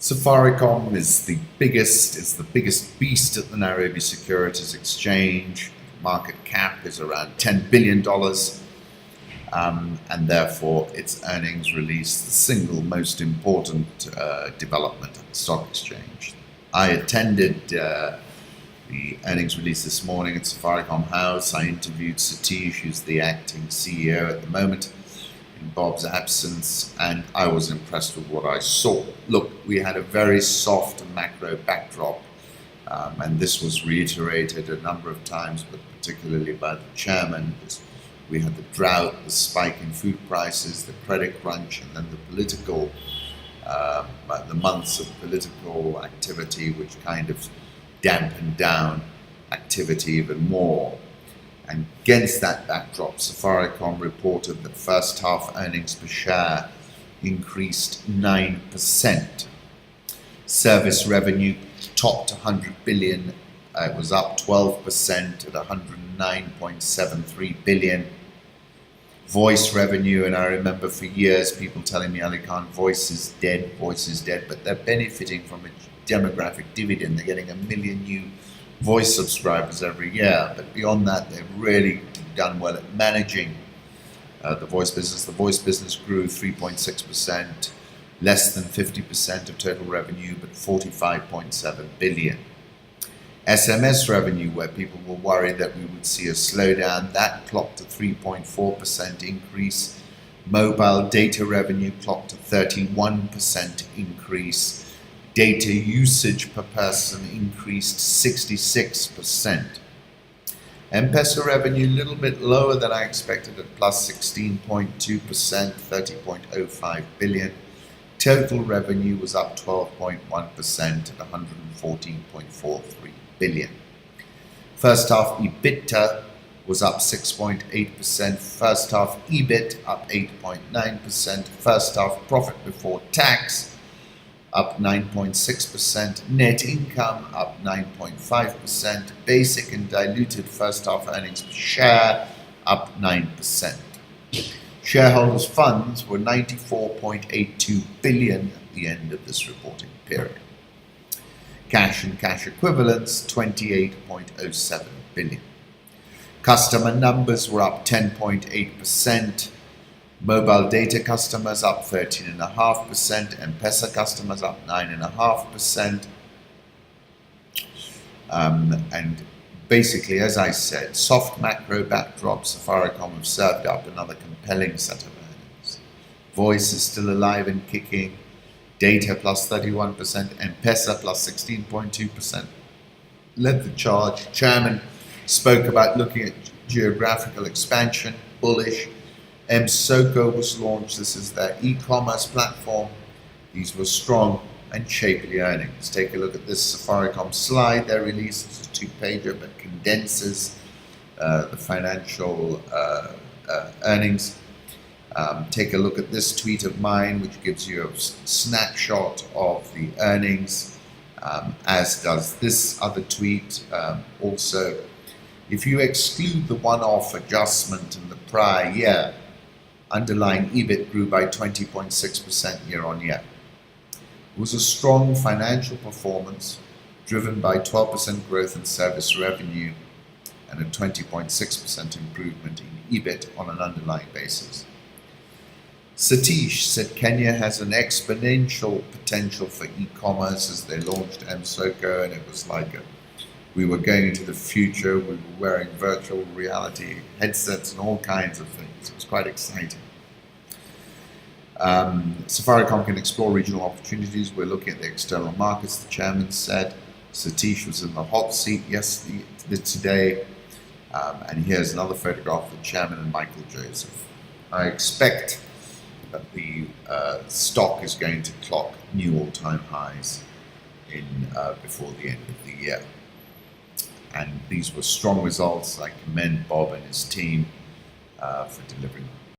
Safaricom is the biggest beast at the Nairobi Securities Exchange. Market cap is around $10 billion, and therefore its earnings release the single most important development at the stock exchange. I attended the earnings release this morning at Safaricom House. I interviewed Satish, who's the acting CEO at the moment, in Bob's absence, and I was impressed with what I saw. Look, we had a very soft macro backdrop, and this was reiterated a number of times, but particularly by the chairman. We had the drought, the spike in food prices, the credit crunch, and then the political, the months of political activity, which kind of dampened down activity even more. And against that backdrop, Safaricom reported that first half earnings per share increased 9%. Service revenue topped 100 billion. It was up 12% at 109.73 billion. Voice revenue, and I remember for years people telling me, Ali Khan, voice is dead, but they're benefiting from a demographic dividend. They're getting 1 million new voice subscribers every year, but beyond that, they've really done well at managing the voice business. The voice business grew 3.6%, less than 50% of total revenue, but 45.7 billion. SMS revenue, where people were worried that we would see a slowdown, that clocked a 3.4% increase. Mobile data revenue clocked a 31% increase. Data usage per person increased 66%. MPESA revenue a little bit lower than I expected at plus 16.2%, 30.05 billion. Total revenue was up 12.1% at 114.43 billion. First half EBITDA was up 6.8%. First half EBIT up 8.9%. First half profit before tax up 9.6%, net income up 9.5%, basic and diluted first half earnings per share up 9%. Shareholders' funds were 94.82 billion at the end of this reporting period. Cash and cash equivalents 28.07 billion. Customer numbers were up 10.8%. Mobile data customers up 13.5%, M-PESA customers up 9.5%. And basically, as I said, soft macro backdrop, Safaricom have served up another compelling set of earnings. Voice is still alive and kicking, data plus 31%, M-PESA plus 16.2%. Led the charge. Chairman spoke about looking at geographical expansion, bullish. MSoko was launched. This is their e-commerce platform. These were strong and shapely earnings. Take a look at this Safaricom slide they released. It's a two-pager, but condenses the financial earnings. Take a look at this tweet of mine, which gives you a snapshot of the earnings, as does this other tweet. Also, if you exclude the one-off adjustment in the prior year, underlying EBIT grew by 20.6% year on year. It was a strong financial performance driven by 12% growth in service revenue and a 20.6% improvement in EBIT on an underlying basis. Satish said Kenya has an exponential potential for e-commerce as they launched MSoko, and it was like we were going into the future. We were wearing virtual reality headsets and all kinds of things. It was quite exciting. Safaricom can explore regional opportunities. We're looking at the external markets, the chairman said. Satish was in the hot seat today. And here's another photograph of the chairman and Michael Joseph. I expect that the stock is going to clock new all-time highs before the end of the year. And these were strong results. I commend Bob and his team for delivering